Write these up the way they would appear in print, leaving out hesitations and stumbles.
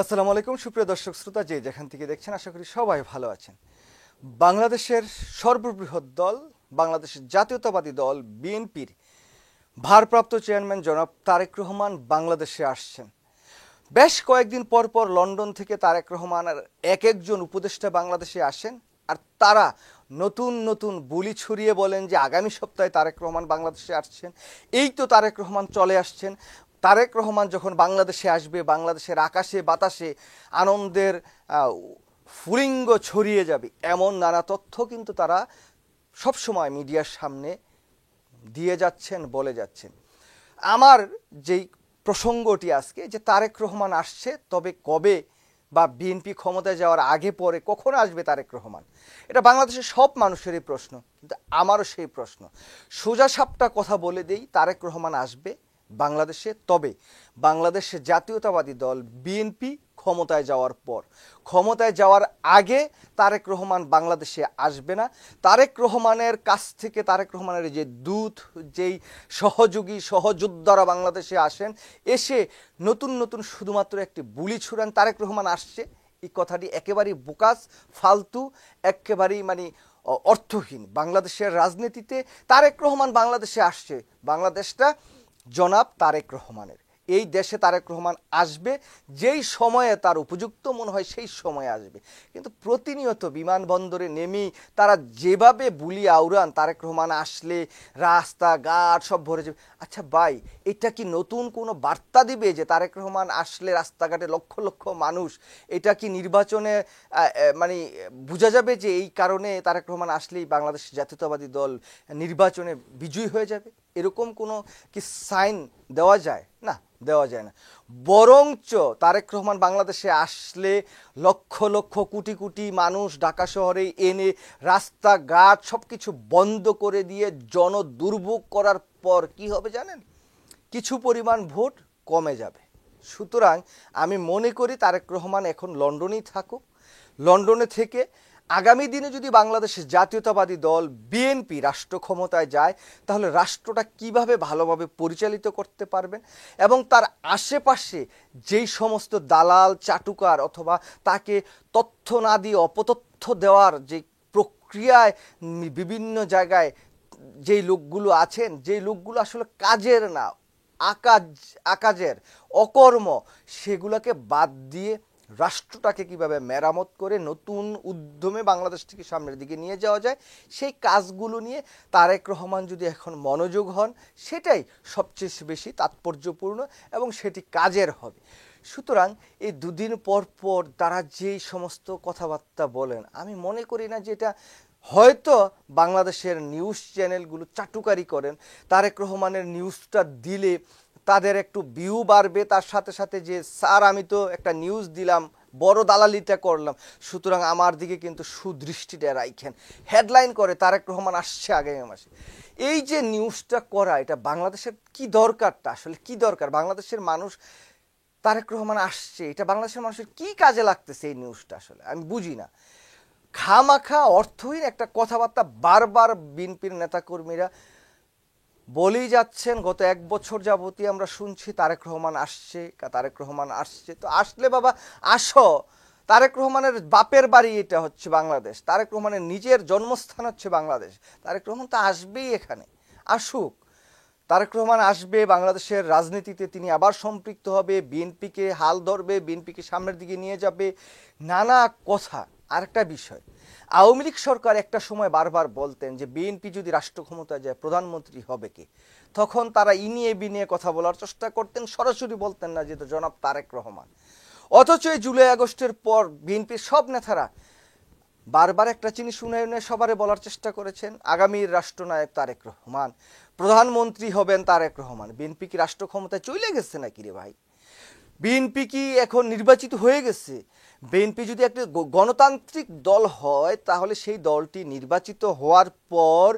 আসসালামু আলাইকুম সুপ্রিয় দর্শক শ্রোতা, যে যেখান থেকে দেখছেন আশা করি সবাই ভালো আছেন। বাংলাদেশের সর্ববৃহৎ দল বাংলাদেশের জাতীয়তাবাদী দল বিএনপির ভারপ্রাপ্ত চেয়ারম্যান জনাব তারেক রহমান বাংলাদেশে আসছেন। বেশ কয়েকদিন পর পর লন্ডন থেকে তারেক রহমানের এক একজন উপদেষ্টা বাংলাদেশে আসেন, আর তারা নতুন নতুন বুলি ছড়িয়ে বলেন যে আগামী সপ্তাহে তারেক রহমান বাংলাদেশে আসছেন। এই তো তারেক রহমান চলে আসছেন। তারেক রহমান যখন বাংলাদেশে আসবে, বাংলাদেশের আকাশে বাতাসে আনন্দের ফুলিঙ্গ ছড়িয়ে যাবে, এমন নানা তথ্য কিন্তু তারা সবসময় মিডিয়ার সামনে দিয়ে যাচ্ছেন, বলে যাচ্ছেন। আমার যেই প্রসঙ্গটি আজকে, যে তারেক রহমান আসছে, তবে কবে বা বিএনপি ক্ষমতায় যাওয়ার আগে পরে কখন আসবে তারেক রহমান, এটা বাংলাদেশের সব মানুষেরই প্রশ্ন, কিন্তু আমারও সেই প্রশ্ন। সোজা সাপটা কথা বলে দেই, তারেক রহমান আসবে বাংলাদেশে, তবে বাংলাদেশের জাতীয়তাবাদী দল বিএনপি ক্ষমতায় যাওয়ার পর। ক্ষমতায় যাওয়ার আগে তারেক রহমান বাংলাদেশে আসবে না। তারেক রহমানের কাছ থেকে, তারেক রহমানের যে দূত, যেই সহযোগী সহযোদ্ধারা বাংলাদেশে আসেন, এসে নতুন নতুন শুধুমাত্র একটি বুলি ছুড়ান তারেক রহমান আসছে, এই কথাটি একেবারেই বোকাস, ফালতু, একেবারেই অর্থহীন। বাংলাদেশের রাজনীতিতে তারেক রহমান বাংলাদেশে আসছে, বাংলাদেশটা জনাব তারেক রহমানের। এই দেশে তারেক রহমান আসবে যেই সময়ে তার উপযুক্ত মনে হয় সেই সময়ে আসবে, কিন্তু প্রতিনিয়ত বিমানবন্দরে নেমেই তারা যেভাবে বুলি আওড়ান তারেক রহমান আসলে রাস্তাঘাট সব ভরে যাবে। আচ্ছা ভাই, এটা কি নতুন কোনো বার্তা দিবে যে তারেক রহমান আসলে রাস্তাঘাটে লক্ষ লক্ষ মানুষ, এটা কি নির্বাচনে মানে বোঝা যাবে যে এই কারণে তারেক রহমান আসলেই বাংলাদেশ জাতীয়তাবাদী দল নির্বাচনে বিজয়ী হয়ে যাবে? এরকম কোনো কি সাইন দেওয়া যায়? না, দেওয়া যায় না। বরঞ্চ তারেক রহমান বাংলাদেশে আসলে লক্ষ লক্ষ কোটি কোটি মানুষ ঢাকা শহরে এনে রাস্তাঘাট সব কিছু বন্ধ করে দিয়ে জনদুর্ভোগ করার পর কি হবে জানেন? কিছু পরিমাণ ভোট কমে যাবে। সুতরাং আমি মনে করি তারেক রহমান এখন লন্ডনেই থাকুক। লন্ডনে থেকে আগামী দিনে যদি বাংলাদেশের জাতীয়তাবাদী দল বিএনপি রাষ্ট্র ক্ষমতায় যায়, তাহলে রাষ্ট্রটা কিভাবে ভালোভাবে পরিচালিত করতে পারবেন, এবং তার আশেপাশে যেই সমস্ত দালাল চাটুকার অথবা তাকে তথ্য না দিয়ে অপতথ্য দেওয়ার যে প্রক্রিয়ায় বিভিন্ন জায়গায় যেই লোকগুলো আছেন, যেই লোকগুলো আসলে কাজের না, আকাজের অকর্ম, সেগুলোকে বাদ দিয়ে রাষ্ট্রটাকে কিভাবে মেরামত করে নতুন উদ্যমে বাংলাদেশটিকে সামনের দিকে নিয়ে যাওয়া যায়, সেই কাজগুলো নিয়ে তারেক রহমান যদি এখন মনোযোগ হন, সেটাই সবচেয়ে বেশি তাৎপর্যপূর্ণ এবং সেটি কাজের হবে। সুতরাং এই দুদিন পর পর তারা যেই সমস্ত কথাবার্তা বলেন, আমি মনে করি না যে এটা, হয়তো বাংলাদেশের নিউজ চ্যানেলগুলো চাটুকারি করেন, তারেক রহমানের নিউজটা দিলে তাদের একটু ভিউ বাড়বে, তার সাথে সাথে যে স্যার আমি তো একটা নিউজ দিলাম, বড় দালালিটা করলাম, সুতরাং আমার দিকে কিন্তু সুদৃষ্টিটা রাখেন, হেডলাইন করে তারেক রহমান আসছে আগামী মাসে। এই যে নিউজটা করা, এটা বাংলাদেশের কি দরকারটা, আসলে কি দরকার? বাংলাদেশের মানুষ তারেক রহমান আসছে, এটা বাংলাদেশের মানুষের কি কাজে লাগতেছে? এই নিউজটা আসলে আমি বুঝি না। খামাখা অর্থহীন একটা কথাবার্তা বারবার বিএনপির নেতাকর্মীরা বলেই যাচ্ছেন। গত এক বছর যাবতীয় আমরা শুনছি তারেক রহমান আসছে, তারেক রহমান আসছে। তো আসলে বাবা আসো, তারেক রহমানের বাপের বাড়ি এটা হচ্ছে বাংলাদেশ, তারেক রহমানের নিজের জন্মস্থান হচ্ছে বাংলাদেশ। তারেক রহমান তো আসবেই, এখানে আসুক। তারেক রহমান আসবে, বাংলাদেশের রাজনীতিতে তিনি আবার সম্পৃক্ত হবে, বিএনপিকে হাল ধরবে, বিএনপিকে সামনের দিকে নিয়ে যাবে, নানা কথা। আরেকটা বিষয়, আওয়ামী লীগ সরকার একটা সময় বারবার বলতেন যে বিএনপি যদি রাষ্ট্র ক্ষমতায় যায় প্রধানমন্ত্রী হবে কে, তখন তারা ইনিয়ে বিনিয়ে কথা বলার চেষ্টা করতেন, সরাসরি বলতেন না যে জনাব তারেক রহমান। অথচ এই জুলাই আগস্টের পর বিএনপির সব নেতারা বারবার একটা জিনিস শুনে সবারে বলার চেষ্টা করেছেন, আগামীর রাষ্ট্রনায়ক তারেক রহমান, প্রধানমন্ত্রী হবেন তারেক রহমান। বিএনপি কি রাষ্ট্র ক্ষমতায় চলে গেছে নাকি রে ভাই? বিএনপি কি এখন নির্বাচিত হয়ে গেছে? বিএনপি যদি একটা গণতান্ত্রিক দল হয়, তাহলে সেই দলটি নির্বাচিত হওয়ার পর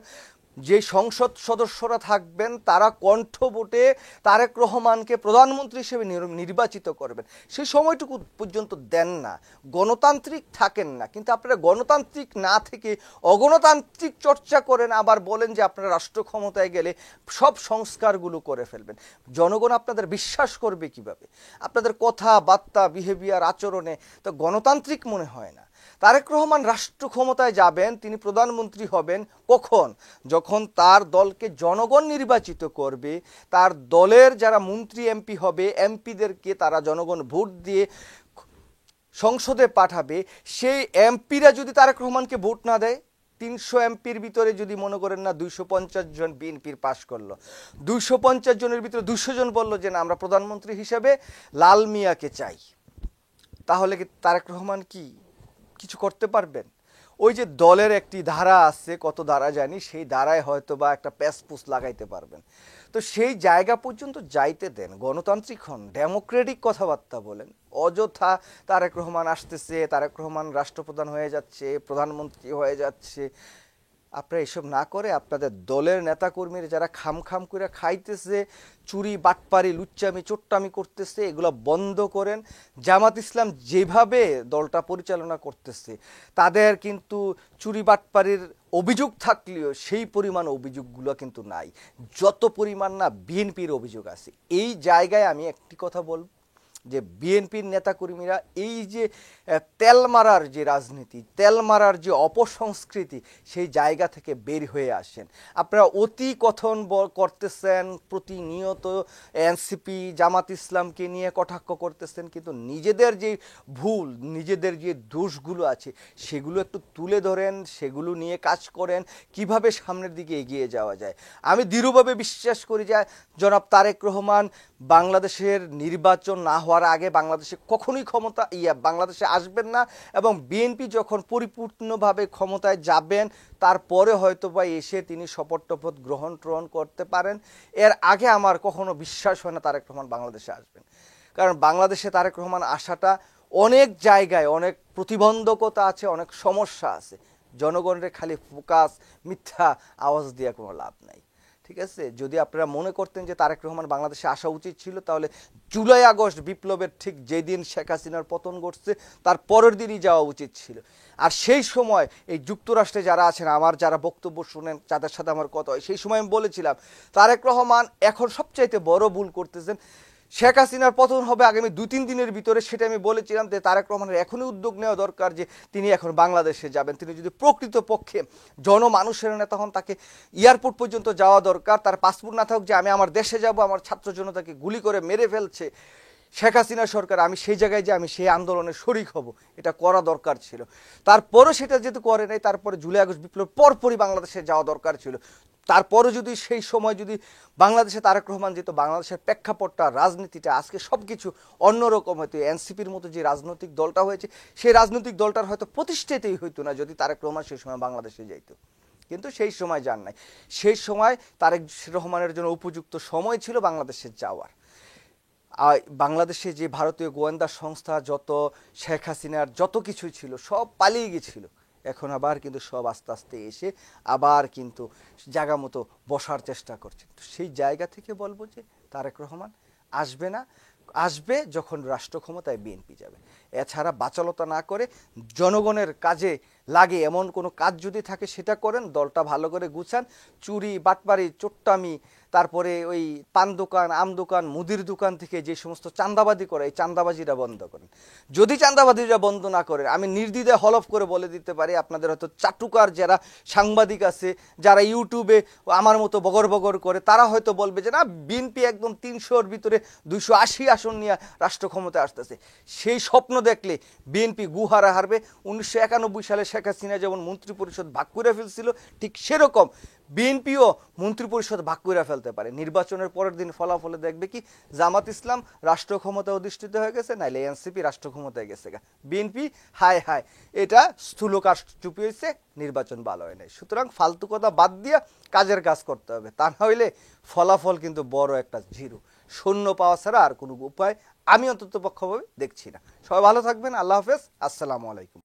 যে সংসদ সদস্যরা থাকবেন তারা কণ্ঠ ভোটে তারেক রহমানকে প্রধানমন্ত্রী হিসেবে নির্বাচিত করবেন, সেই সময়টুকু পর্যন্ত দেন না, গণতান্ত্রিক থাকেন না। কিন্তু আপনারা গণতান্ত্রিক না থেকে অগণতান্ত্রিক চর্চা করেন, আবার বলেন যে আপনারা রাষ্ট্র ক্ষমতায় গেলে সব সংস্কারগুলো করে ফেলবেন। জনগণ আপনাদের বিশ্বাস করবে কিভাবে? আপনাদের কথাবার্তা, বিহেভিয়ার, আচরণে তো গণতান্ত্রিক মনে হয় না। তারেক রহমান রাষ্ট্র ক্ষমতায় যাবেন, তিনি প্রধানমন্ত্রী হবেন কখন? যখন তার দলকে জনগণ নির্বাচিত করবে, তার দলের যারা মন্ত্রী এমপি হবে, এমপিদেরকে তারা জনগণ ভোট দিয়ে সংসদে পাঠাবে। সেই এমপিরা যদি তারেক রহমানকে ভোট না দেয়, 300 এমপির ভিতরে যদি মনে করেন না 250 জন বিএনপির পাশ করলো, 250 জনের ভিতরে 200 জন বললো যে না আমরা প্রধানমন্ত্রী হিসেবে লাল মিয়াকে চাই, তাহলে কি তারেক রহমান কি কিছু করতে পারবেন? ওই যে দলের একটি ধারা আছে, কত ধারা জানি, সেই ধারায় হয়তো বা একটা প্যাসপুস লাগাইতে পারবেন। তো সেই জায়গা পর্যন্ত যাইতে দেন, গণতান্ত্রিক হন, ডেমোক্রেটিক কথাবার্তা বলেন। অযথা তারেক রহমান আসতেছে, তারেক রহমান রাষ্ট্রপ্রধান হয়ে যাচ্ছে, প্রধানমন্ত্রী হয়ে যাচ্ছে, আপনারা এসব না করে আপনাদের দলের নেতাকর্মীরা যারা খাম খাম করে খাইতেছে, চুরি বাটপারি লুচ্চামি চোট্টামি করতেছে, এগুলো বন্ধ করেন। জামাত ইসলাম যেভাবে দলটা পরিচালনা করতেছে, তাদের কিন্তু চুরি বাটপারির অভিযোগ থাকলেও সেই পরিমাণ অভিযোগগুলো কিন্তু নাই, যত পরিমাণ না বিএনপির অভিযোগ আছে। এই জায়গায় আমি একটি কথা বলব যে বিএনপির নেতাকর্মীরা এই যে তেল মারার যে রাজনীতি, তেল মারার যে অপসংস্কৃতি, সেই জায়গা থেকে বের হয়ে আসেন। আপনারা অতি কথন করতেছেন, প্রতিনিয়ত এনসিপি জামাত ইসলামকে নিয়ে কটাক্ষ করতেছেন, কিন্তু নিজেদের যে ভুল, নিজেদের যে দোষগুলো আছে সেগুলো একটু তুলে ধরেন, সেগুলো নিয়ে কাজ করেন, কিভাবে সামনের দিকে এগিয়ে যাওয়া যায়। আমি দৃঢ়ভাবে বিশ্বাস করি যে জনাব তারেক রহমান বাংলাদেশের নির্বাচন না হওয়ার আগে বাংলাদেশে কখনোই বাংলাদেশে আসবেন না, এবং বিএনপি যখন পরিপূর্ণভাবে ক্ষমতায় যাবেন তারপরে হয়তো বা এসে তিনি শপথ টপথ গ্রহণ করতে পারেন। এর আগে আমার কখনো বিশ্বাস হয় না তারেক রহমান বাংলাদেশে আসবেন, কারণ বাংলাদেশে তারেক রহমান আসাটা অনেক জায়গায় অনেক প্রতিবন্ধকতা আছে, অনেক সমস্যা আছে। জনগণের খালি ফোকাস মিথ্যা আওয়াজ দিয়ে কোনো লাভ নাই। ঠিক আছে, যদি আপনারা মনে করতেন যে তারেক রহমান বাংলাদেশে আসা উচিত ছিল, তাহলে জুলাই আগস্ট বিপ্লবের ঠিক যেদিন শেখ হাসিনার পতন ঘটছে তার পরের দিনই যাওয়া উচিত ছিল। আর সেই সময় এই যুক্তরাষ্ট্রে যারা আছেন, আমার যারা বক্তব্য শুনেন, যাদের সাথে আমার কথা হয়, সেই সময় আমি বলেছিলাম তারেক রহমান এখন সবচাইতে বড় ভুল করতেছেন। শেখ হাসিনার পতন হবে আগামী 2-3 দিনের ভিতরে, সেটা আমি বলেছিলাম যে তারেক রহমানের এখনই উদ্যোগ নেওয়া দরকার যে তিনি এখন বাংলাদেশে যাবেন। তিনি যদি প্রকৃতপক্ষে জনমানুষের নেতা হন, তাকে এয়ারপোর্ট পর্যন্ত যাওয়া দরকার। তার পাসপোর্ট না থাকুক যে আমি আমার দেশে যাব, আমার ছাত্র জনতাকে গুলি করে মেরে ফেলছে শেখ হাসিনা সরকার, আমি সেই জায়গায় যে আমি সেই আন্দোলনে শরিক হব, এটা করা দরকার ছিল। তারপরও সেটা যেহেতু করে নাই, তারপরে জুলাই আগস্ট বিপ্লব পরপরই বাংলাদেশে যাওয়া দরকার ছিল। তারপরও যদি সেই সময় যদি বাংলাদেশে তারেক রহমান যেত, বাংলাদেশের প্রেক্ষাপটটা, রাজনীতিটা আজকে সব কিছু অন্যরকম হতো। এনসিপির মতো যে রাজনৈতিক দলটা হয়েছে, সেই রাজনৈতিক দলটার হয়তো প্রতিষ্ঠাতেই হইতো না যদি তারেক রহমান সেই সময় বাংলাদেশে যাইত। কিন্তু সেই সময় যান নাই। সেই সময় তারেক রহমানের জন্য উপযুক্ত সময় ছিল বাংলাদেশে যাওয়ার। বাংলাদেশে যে ভারতীয় গোয়েন্দা সংস্থা, যত শেখ হাসিনার যত কিছুই ছিল সব পালিয়ে গেছিল, এখন আবার কিন্তু সব আস্তে আস্তে এসে আবার কিন্তু জায়গা মতো বসার চেষ্টা করছে। তো সেই জায়গা থেকে বলবো যে তারেক রহমান আসবে না, আসবে যখন রাষ্ট্র ক্ষমতায় বিএনপি যাবে। এছাড়া বাচালতা না করে জনগণের কাজে লাগে এমন কোনো কাজ যদি থাকে সেটা করেন, দলটা ভালো করে গুছান। চুরি বাটপারি চোট্টামি, তারপরে ওই পান দোকান, আম দোকান, মুদির দোকান থেকে যে সমস্ত চাঁদাবাজি করে, এই চাঁদাবাজিটা বন্ধ করেন। যদি চাঁদাবাজিটা বন্ধ না করেন, আমি নির্দ্বিধায় হলফ করে বলে দিতে পারি, আপনাদের হয়তো চাটুকার যারা সাংবাদিক আছে, যারা ইউটিউবে আমার মতো বগর বগর করে, তারা হয়তো বলবে যে না বিএনপি একদম 300-র ভিতরে 280 আসন নিয়ে রাষ্ট্র ক্ষমতায় আসতেছে। সেই স্বপ্ন দেখলে বিএনপি গুহারা হারবে। 1991 সালে শেখ হাসিনা যেমন মন্ত্রিপরিষদ ভাগ করে ফেলছিল, ঠিক সেরকম বিএনপিও মন্ত্রিপরিষদ ভাগ করে ফেলতে পারে। নির্বাচনের পরের দিন ফলাফলে দেখবে কি জামাত ইসলাম রাষ্ট্র ক্ষমতায় অধিষ্ঠিত হয়ে গেছে, নাইলে এনসিপি রাষ্ট্র ক্ষমতায় গেছে। বিএনপি হায় হায়, এটা স্থূলকাশ চুপি হয়েছে, নির্বাচন ভালো হয় নাই। সুতরাং ফালতু কথা বাদ দিয়া কাজের কাজ করতে হবে, তা না হইলে ফলাফল কিন্তু বড় একটা জিরো, শূন্য পাওয়া ছাড়া আর কোনো উপায় আমি অন্তত পক্ষভাবে দেখছি না। সবাই ভালো থাকবেন, আল্লাহ হাফেজ, আসসালামু আলাইকুম।